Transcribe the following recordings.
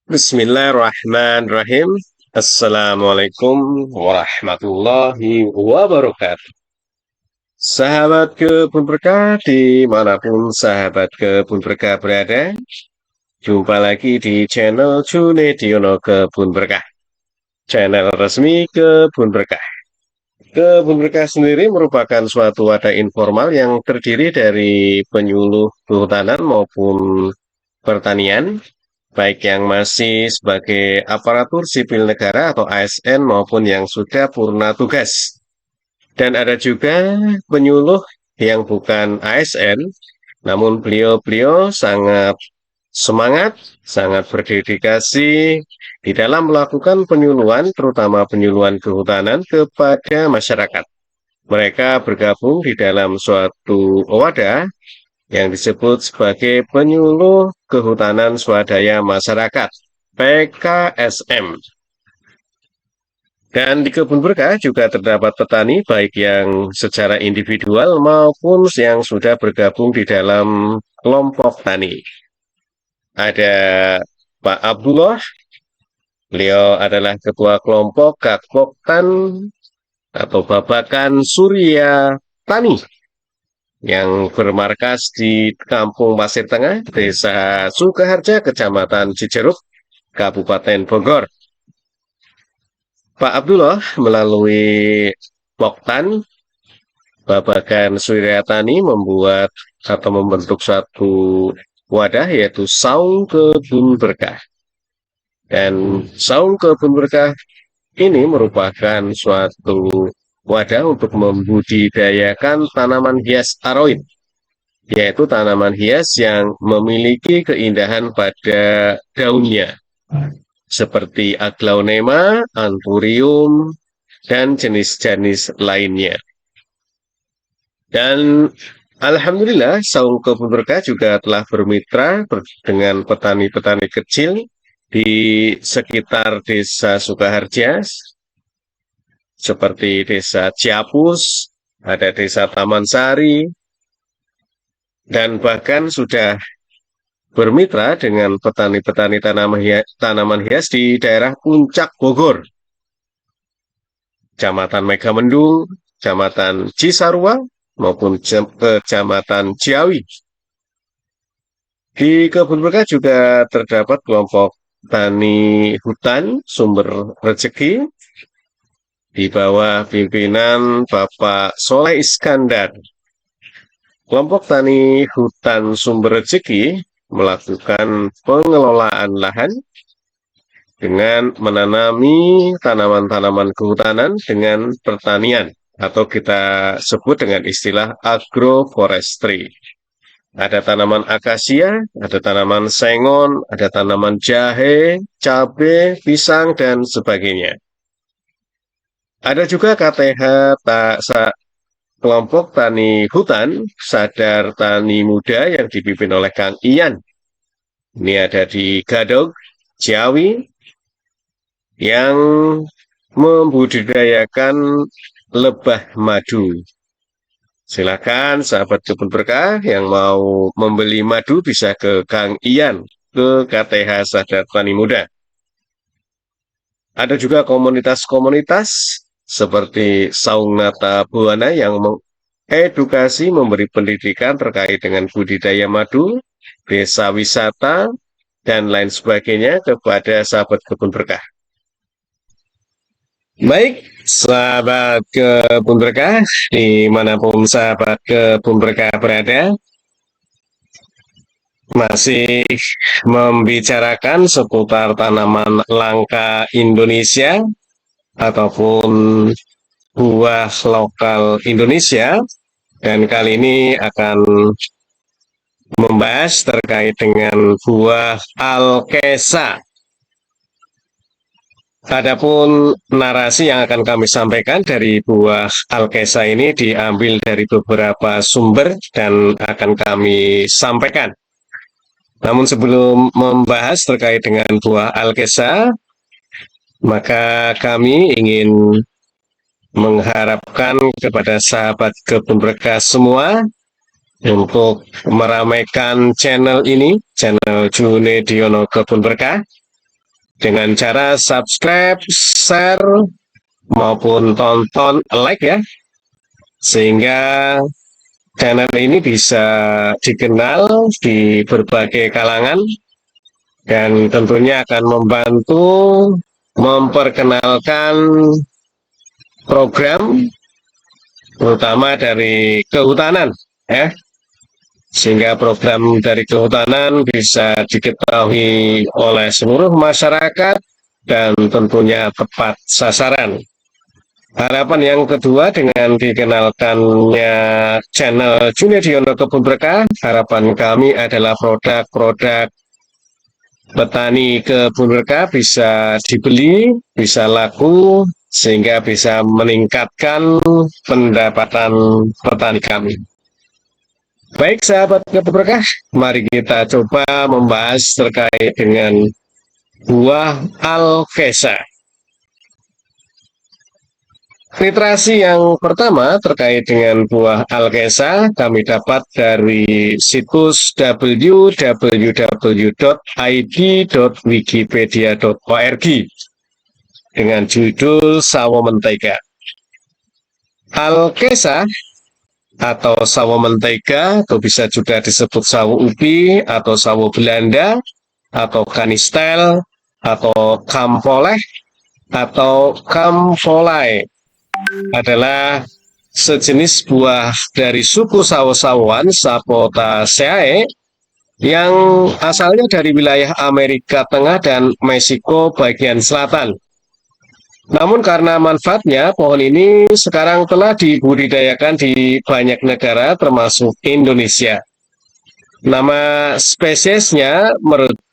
Bismillahirrahmanirrahim. Assalamualaikum warahmatullahi wabarakatuh. Sahabat Kebun Berkah dimanapun sahabat Kebun Berkah berada, jumpa lagi di channel Junediono Kebun Berkah, channel resmi Kebun Berkah. Kebun Berkah sendiri merupakan suatu wadah informal yang terdiri dari penyuluh kehutanan maupun pertanian, baik yang masih sebagai aparatur sipil negara atau ASN maupun yang sudah purna tugas. Dan ada juga penyuluh yang bukan ASN, namun beliau-beliau sangat semangat, sangat berdedikasi di dalam melakukan penyuluhan, terutama penyuluhan kehutanan kepada masyarakat. Mereka bergabung di dalam suatu wadah yang disebut sebagai Penyuluh Kehutanan Swadaya Masyarakat (PKSM). Dan di Kebun Berkah juga terdapat petani baik yang secara individual maupun yang sudah bergabung di dalam kelompok tani. Ada Pak Abdullah, beliau adalah ketua kelompok Kakpoktan atau Babakan Surya Tani yang bermarkas di Kampung Pasir Tengah, Desa Sukaharja, Kecamatan Cijeruk, Kabupaten Bogor. Pak Abdullah melalui Poktan Babakan Suryatani membuat atau membentuk satu wadah yaitu Saung Kebun Berkah. Dan Saung Kebun Berkah ini merupakan suatu wadah untuk membudidayakan tanaman hias aroid, yaitu tanaman hias yang memiliki keindahan pada daunnya, seperti aglaonema, anthurium, dan jenis-jenis lainnya. Dan alhamdulillah, Saung Kebun Berkah juga telah bermitra dengan petani-petani kecil di sekitar Desa Sukaharja, seperti Desa Ciapus, ada Desa Taman Sari, dan bahkan sudah bermitra dengan petani-petani tanaman hias di daerah Puncak Bogor, Kecamatan Megamendung, Kecamatan Cisarua, maupun Kecamatan Ciawi. Di Kebun Berkah juga terdapat kelompok tani hutan sumber rezeki di bawah pimpinan Bapak Soleh Iskandar. Kelompok tani hutan sumber rezeki melakukan pengelolaan lahan dengan menanami tanaman-tanaman kehutanan dengan pertanian, atau kita sebut dengan istilah agroforestry. Ada tanaman akasia, ada tanaman sengon, ada tanaman jahe, cabai, pisang, dan sebagainya. Ada juga KTH kelompok tani hutan sadar tani muda yang dipimpin oleh Kang Ian. Ini ada di Gadog, Ciawi, yang membudidayakan lebah madu. Silakan sahabat Kebun Berkah yang mau membeli madu bisa ke Kang Ian, ke KTH Sadar Tani Muda. Ada juga komunitas-komunitas seperti Saung Nata Buana yang mengedukasi, memberi pendidikan terkait dengan budidaya madu, desa wisata, dan lain sebagainya kepada sahabat Kebun Berkah. Baik, sahabat Kebun Berkah, dimanapun sahabat Kebun Berkah berada, masih membicarakan seputar tanaman langka Indonesia ataupun buah lokal Indonesia, dan kali ini akan membahas terkait dengan buah Alkesa. Adapun narasi yang akan kami sampaikan dari buah Alkesa ini diambil dari beberapa sumber dan akan kami sampaikan. Namun sebelum membahas terkait dengan buah Alkesa, maka kami ingin mengharapkan kepada sahabat Kebun Berkah semua untuk meramaikan channel ini, channel Junediono Kebun Berkah, dengan cara subscribe, share, maupun tonton, like ya, sehingga channel ini bisa dikenal di berbagai kalangan dan tentunya akan membantu memperkenalkan program terutama dari kehutanan ya, sehingga program dari kehutanan bisa diketahui oleh seluruh masyarakat dan tentunya tepat sasaran. Harapan yang kedua dengan dikenalkannya channel Junediono Kebun Berkah, harapan kami adalah produk-produk petani kebun berkah bisa dibeli, bisa laku, sehingga bisa meningkatkan pendapatan petani kami. Baik sahabat kebun berkah, mari kita coba membahas terkait dengan buah Alkesa. Literasi yang pertama terkait dengan buah Alkesa kami dapat dari situs www.id.wikipedia.org dengan judul sawo mentega. Alkesa atau sawo mentega atau bisa juga disebut sawo ubi atau sawo Belanda atau kanistel atau kampoleh atau kamfolai adalah sejenis buah dari suku sawo-sawoan Sapotaceae yang asalnya dari wilayah Amerika Tengah dan Meksiko bagian selatan. Namun karena manfaatnya, pohon ini sekarang telah dibudidayakan di banyak negara termasuk Indonesia. Nama spesiesnya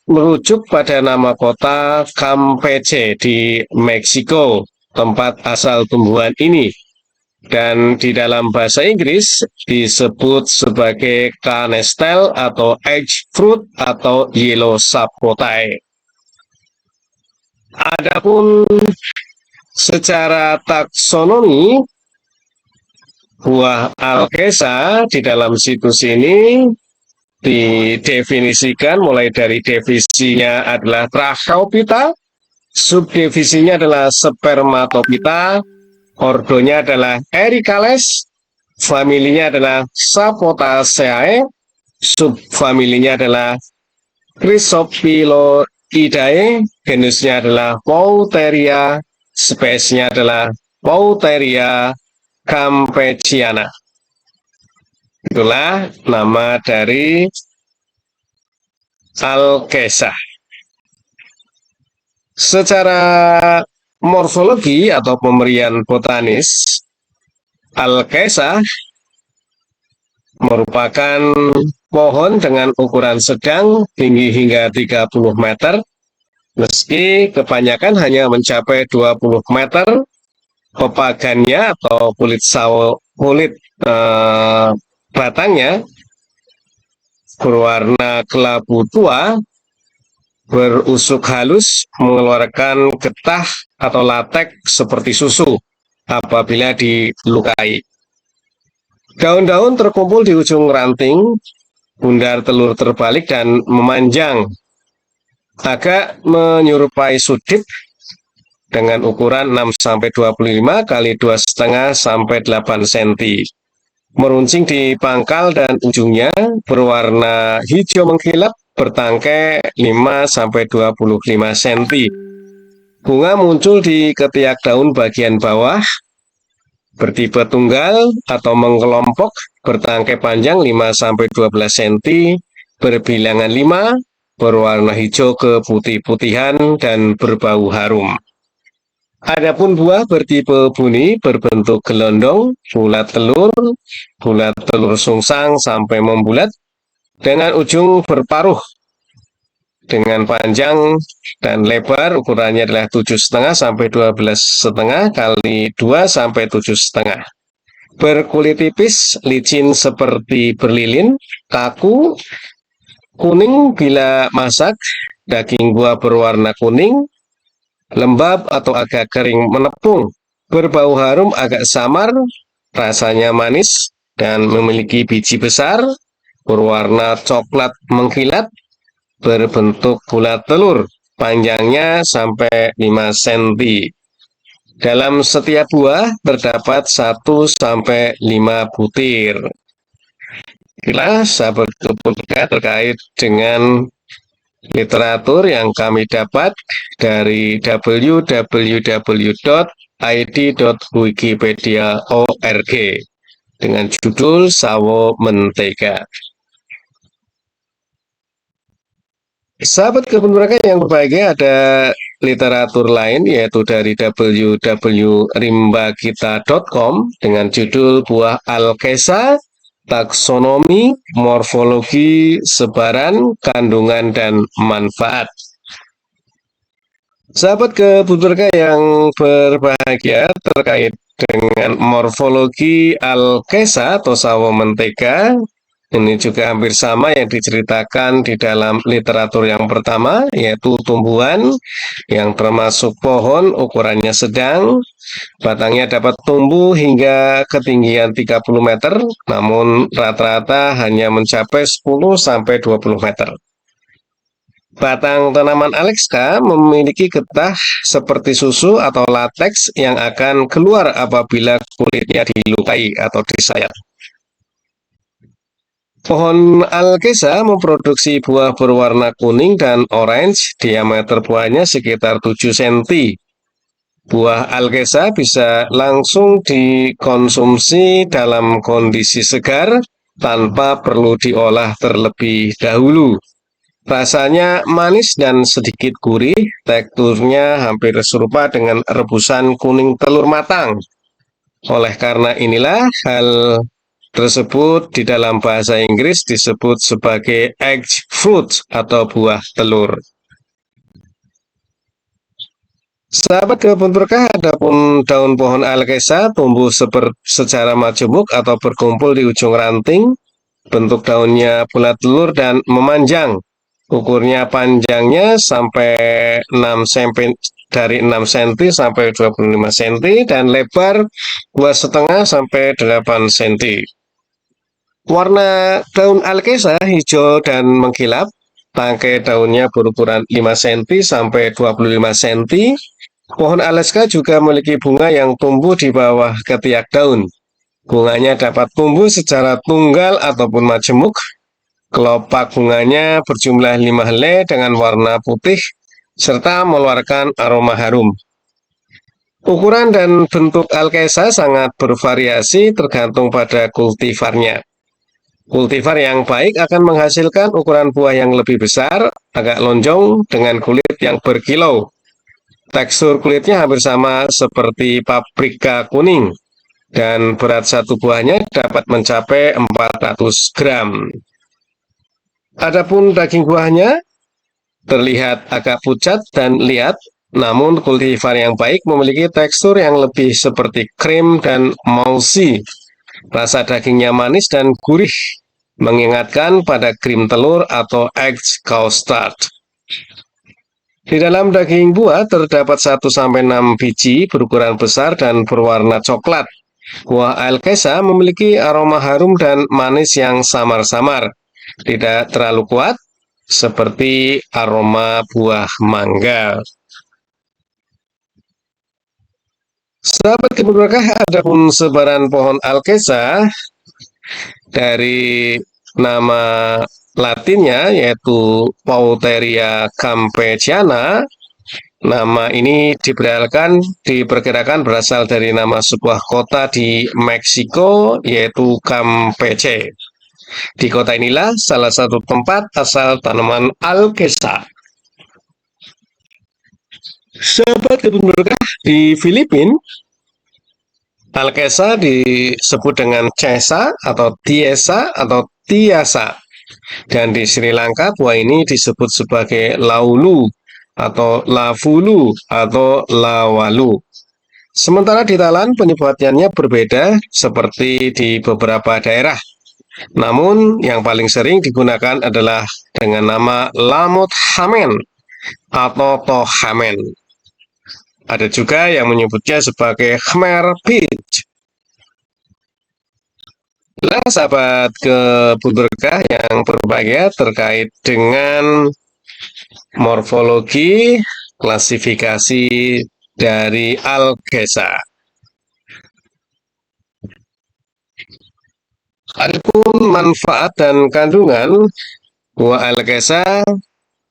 merujuk pada nama kota Campeche di Meksiko, tempat asal tumbuhan ini. Dan di dalam bahasa Inggris disebut sebagai canestel atau edge fruit atau yellow sapotae. Adapun secara taksonomi, buah Alkesa di dalam situs ini didefinisikan mulai dari definisinya adalah Trachaophyta, subdivisinya adalah Spermatophyta, ordonya adalah Ericales, familinya adalah Sapotaceae, subfamilinya adalah Chrysophylloridae, genusnya adalah Pauteria, spesiesnya adalah Pauteria campesiana. Itulah nama dari Alkesa. Secara morfologi atau pemberian botanis, Alkesa merupakan pohon dengan ukuran sedang tinggi hingga 30 meter, meski kebanyakan hanya mencapai 20 meter. Pepagannya atau kulit batangnya berwarna kelabu tua, berusuk halus, mengeluarkan getah atau latek seperti susu apabila dilukai. Daun-daun terkumpul di ujung ranting, bundar telur terbalik dan memanjang, agak menyerupai sudip dengan ukuran 6-25 kali 2,5 sampai 8 cm. Meruncing di pangkal dan ujungnya berwarna hijau mengkilap, bertangkai 5-25 cm. Bunga muncul di ketiak daun bagian bawah, bertipe tunggal atau mengkelompok, bertangkai panjang 5-12 cm, berbilangan 5, berwarna hijau keputih-putihan dan berbau harum. Adapun buah bertipe buni, berbentuk gelondong, bulat telur sungsang sampai membulat, dengan ujung berparuh, dengan panjang dan lebar ukurannya adalah 7,5 sampai 12,5 kali 2 sampai 7,5. Berkulit tipis, licin seperti berlilin, kaku, kuning bila masak, daging buah berwarna kuning, lembab atau agak kering menepung, berbau harum agak samar, rasanya manis, dan memiliki biji besar, berwarna coklat mengkilat, berbentuk bulat telur. panjangnya sampai 5 cm. Dalam setiap buah terdapat 1 sampai 5 butir. Inilah sahabat Kebun terkait dengan literatur yang kami dapat dari www.id.wikipedia.org dengan judul Sawo Mentega. Sahabat Kebun yang berbahagia, ada literatur lain yaitu dari www.rimbakita.com dengan judul Buah Alkesa, Taksonomi, Morfologi, Sebaran, Kandungan, dan Manfaat. Sahabat Kebun yang berbahagia, terkait dengan morfologi alkesa atau sawo mentega, ini juga hampir sama yang diceritakan di dalam literatur yang pertama, yaitu tumbuhan yang termasuk pohon ukurannya sedang, batangnya dapat tumbuh hingga ketinggian 30 meter, namun rata-rata hanya mencapai 10-20 meter. Batang tanaman alkesa memiliki getah seperti susu atau lateks yang akan keluar apabila kulitnya dilukai atau disayat. Pohon alkesa memproduksi buah berwarna kuning dan orange, diameter buahnya sekitar 7 cm. Buah alkesa bisa langsung dikonsumsi dalam kondisi segar tanpa perlu diolah terlebih dahulu. Rasanya manis dan sedikit gurih, teksturnya hampir serupa dengan rebusan kuning telur matang. Oleh karena inilah, hal tersebut di dalam bahasa Inggris disebut sebagai egg fruit atau buah telur. Sahabat Kebun Berkah, adapun daun pohon alkesa tumbuh secara majemuk atau berkumpul di ujung ranting. Bentuk daunnya bulat telur dan memanjang. Ukurnya panjangnya sampai 6 cm, dari 6 cm sampai 25 cm, dan lebar 2,5 sampai 8 cm. Warna daun alkesa hijau dan mengkilap. Tangkai daunnya berukuran 5 cm sampai 25 cm. Pohon alkesa juga memiliki bunga yang tumbuh di bawah ketiak daun. Bunganya dapat tumbuh secara tunggal ataupun majemuk. Kelopak bunganya berjumlah 5 helai dengan warna putih serta mengeluarkan aroma harum. Ukuran dan bentuk alkesa sangat bervariasi tergantung pada kultivarnya. Kultivar yang baik akan menghasilkan ukuran buah yang lebih besar, agak lonjong, dengan kulit yang berkilau. Tekstur kulitnya hampir sama seperti paprika kuning, dan berat satu buahnya dapat mencapai 400 gram. Adapun daging buahnya terlihat agak pucat dan liat, namun kultivar yang baik memiliki tekstur yang lebih seperti krim dan mousy. Rasa dagingnya manis dan gurih, mengingatkan pada krim telur atau egg custard. Di dalam daging buah terdapat 1-6 biji berukuran besar dan berwarna coklat. Buah alkesa memiliki aroma harum dan manis yang samar-samar, tidak terlalu kuat seperti aroma buah mangga. Sahabat Kebun Berkah, adapun sebaran pohon alkesa dari nama latinnya yaitu Pauteria campesiana. Nama ini diperkirakan berasal dari nama sebuah kota di Meksiko yaitu Campeche. Di kota inilah salah satu tempat asal tanaman alkesa. Sahabat Kebun Berkah, di Filipina, alkesa disebut dengan cesa atau tiesa atau tiasa. Dan di Sri Lanka, buah ini disebut sebagai laulu atau lavulu atau lawalu. Sementara di Thailand, penyebutannya berbeda seperti di beberapa daerah. Namun, yang paling sering digunakan adalah dengan nama lamut hamen atau tohamen. Ada juga yang menyebutnya sebagai Khmer Peach. Nah, sahabat Kebun Berkah yang berbahagia, terkait dengan Morfologi klasifikasi dari Alkesa. Adapun manfaat dan kandungan buah Alkesa,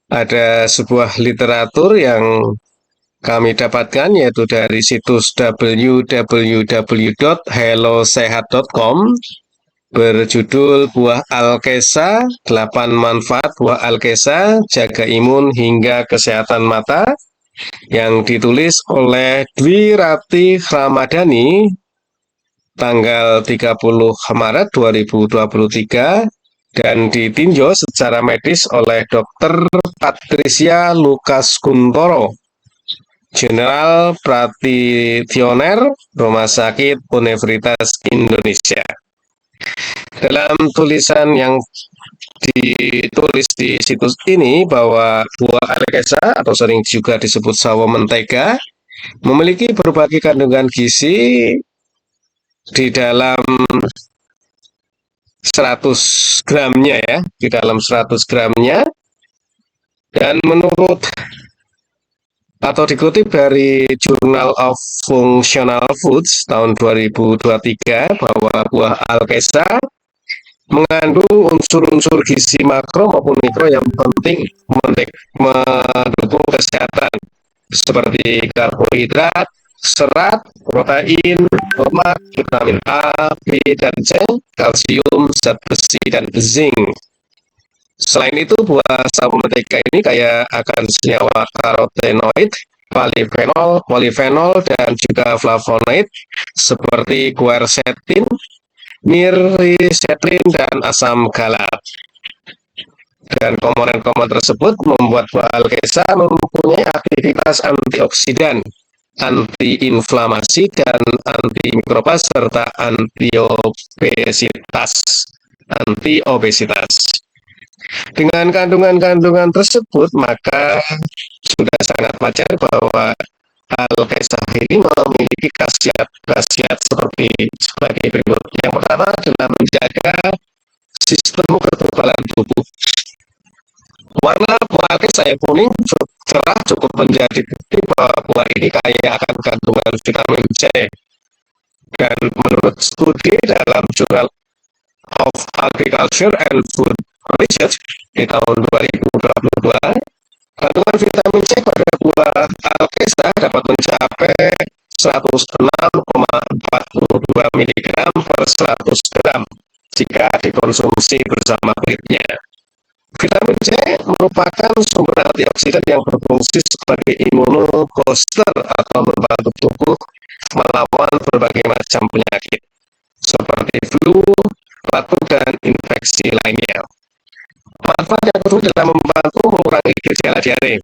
ada sebuah literatur yang kami dapatkan yaitu dari situs www.hellosehat.com berjudul Buah Alkesa, 8 manfaat buah Alkesa, jaga imun hingga kesehatan mata, yang ditulis oleh Dwi Rati Ramadhani tanggal 30 Maret 2023 dan ditinjau secara medis oleh Dr. Patricia Lukas Kuntoro, Jenderal Pratitioner Rumah Sakit Universitas Indonesia. Dalam tulisan yang ditulis di situs ini bahwa buah alkesa atau sering juga disebut sawo mentega memiliki berbagai kandungan gizi di dalam 100 gramnya ya, di dalam 100 gramnya, dan menurut atau dikutip dari Journal of Functional Foods tahun 2023 bahwa buah alkesa mengandung unsur-unsur gizi makro maupun mikro yang penting mendukung kesehatan seperti karbohidrat, serat, protein, lemak, vitamin A, B, dan C, kalsium, zat besi, dan zinc. Selain itu, buah sawo mentega ini kaya akan senyawa karotenoid, polifenol, dan juga flavonoid seperti quercetin, mirisetrin, dan asam galat. Dan komponen-komponen tersebut membuat buah alkesa mempunyai aktivitas antioksidan, antiinflamasi, dan antimikrobas serta antiobesitas. Dengan kandungan-kandungan tersebut, maka sudah sangat wajar bahwa alkesa ini memiliki khasiat-khasiat sebagai berikut. Yang pertama adalah menjaga sistem kekebalan tubuh. Warna buah alkesa yang kuning cerah cukup menjadi bukti bahwa buah ini kaya akan kandungan vitamin C. Dan menurut studi dalam Journal of Agriculture and Food Research di tahun 2022, kandungan vitamin C pada buah alkesa dapat mencapai 106,42 mg per 100 gram jika dikonsumsi bersama kulitnya. Vitamin C merupakan sumber antioksidan yang berfungsi sebagai imunobooster atau membantu tubuh melawan berbagai macam penyakit seperti flu, batuk, dan infeksi lainnya. Manfaat yang kedua adalah membantu mengurangi gejala diare.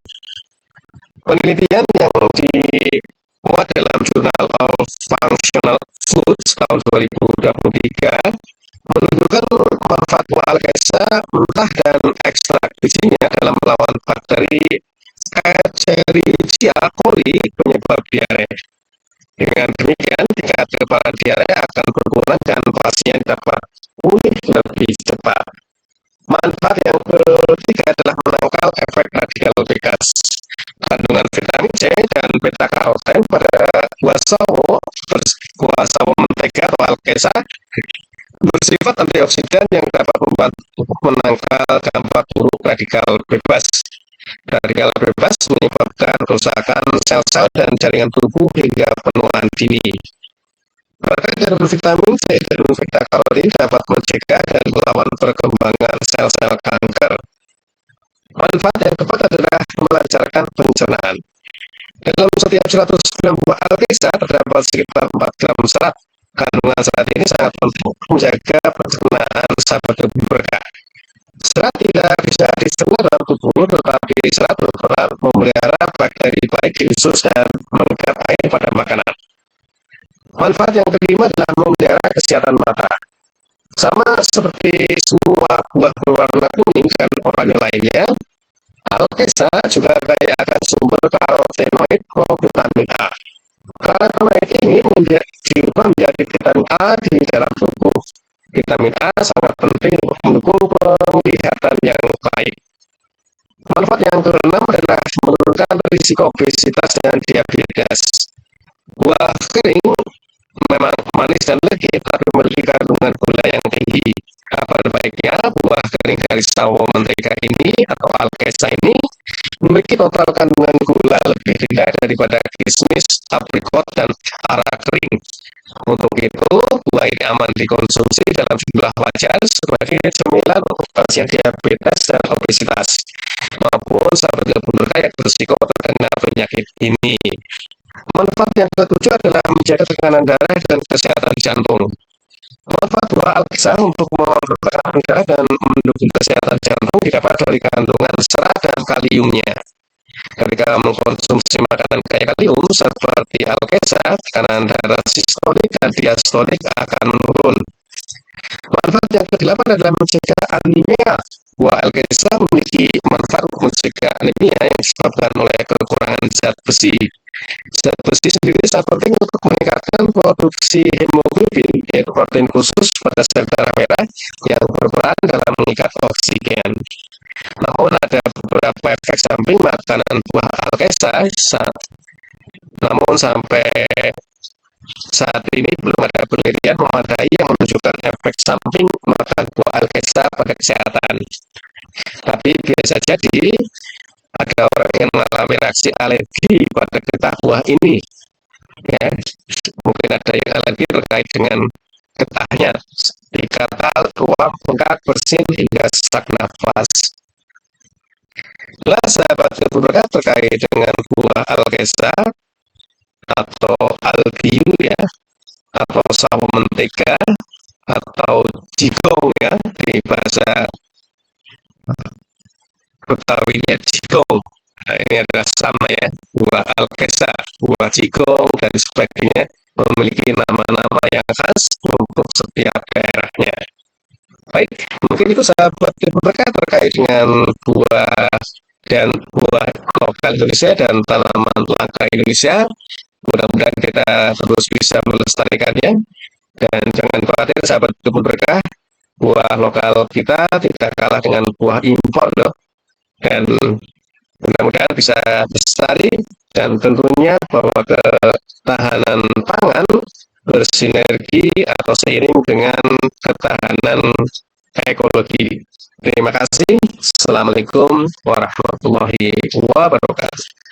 Penelitian yang dimuat dalam Journal of Functional Foods tahun 2023 menunjukkan manfaat buah alkesa mentah dan ekstrak bijinya dalam melawan bakteri Escherichia coli penyebab diare. Dengan demikian, tingkat kekebalan diare akan berkurang dan pasien dapat pulih lebih cepat. Manfaat yang ketiga adalah menangkal efek radikal bebas. Kandungan vitamin C dan beta karoten pada buah sawo mentega atau alkesa bersifat antioksidan yang dapat membantu menangkal dampak buruk radikal bebas. Radikal bebas menyebabkan kerusakan sel-sel dan jaringan tubuh hingga penuaan dini. Berkat kandungan vitamin C dan beta karoten dapat mencegah dan melawan perkembangan sel-sel kanker. Manfaat yang keempat adalah melancarkan pencernaan. Dalam setiap 100 gram buah alkesa terdapat sekitar 4 gram serat. Kandungan serat ini sangat penting menjaga pencernaan sahabat tubuh berkah. Serat tidak bisa dicerna dalam tubuh, tetapi serat berperan memelihara bakteri baik di usus dan mengikat air pada makanan. Manfaat yang kelima adalah memelihara kesehatan mata. Sama seperti semua buah berwarna kuning dan oranye lainnya, alkesa juga kaya akan sumber karotenoid vitamin A. Karotenoid ini diubah menjadi vitamin A di dalam tubuh. Vitamin A sangat penting untuk mendukung penglihatan yang baik. Manfaat yang keenam adalah menurunkan risiko obesitas dan diabetes. Buah kering memang manis dan legit, tapi memiliki kandungan gula yang tinggi. Kabar baiknya, buah kering dari sawo mentega ini atau alkesa ini memiliki total kandungan gula lebih rendah daripada kismis, aprikot, dan ara kering. Untuk itu, buah ini aman dikonsumsi dalam jumlah wajar sebagai cemilan untuk pasien diabetes dan obesitas, maupun sahabat gabungan yang berisiko terkena penyakit ini. Manfaat yang ketujuh adalah menjaga tekanan darah dan kesehatan jantung. Manfaat buah alkisah untuk mengontrol tekanan darah dan mendukung kesehatan jantung didapat dari kandungan serat dan kaliumnya. Ketika mengkonsumsi makanan kaya kalium seperti alkesa, tekanan darah sistolik dan diastolik akan menurun. Manfaat yang kedelapan adalah mencegah anemia. Buah alkesa memiliki manfaat untuk mencegah anemia yang disebabkan oleh kekurangan zat besi. Zat besi sendiri sangat penting untuk meningkatkan produksi hemoglobin, yaitu protein khusus pada sel darah merah yang berperan dalam mengikat oksigen. Namun ada beberapa efek samping makanan buah alkesa, namun sampai saat ini belum ada penelitian memadai yang menunjukkan efek samping makan buah alkesa pada kesehatan. Tapi biasa jadi ada orang yang mengalami reaksi alergi pada getah buah ini. Ya, mungkin ada yang alergi terkait dengan getahnya, dikatal, ruam, bengkak, bersin, hingga sesak nafas. Lah sahabat berkah terkait dengan buah alkesa atau albiu ya, atau sawo mentega atau jigong ya, di bahasa Betawinya jigong. Nah, ini adalah sama ya, buah alkesa, buah jigong dan sebagainya memiliki nama-nama yang khas untuk setiap daerahnya. Baik, mungkin itu sahabat berkah terkait dengan buah dan buah lokal Indonesia dan tanaman langka Indonesia. Mudah-mudahan kita terus bisa melestarikannya, dan jangan khawatir sahabat berkah, buah lokal kita tidak kalah dengan buah impor loh. Dan mudah-mudahan bisa lestari, dan tentunya bahwa ketahanan pangan bersinergi atau seiring dengan ketahanan ekologi. Terima kasih. Assalamualaikum warahmatullahi wabarakatuh.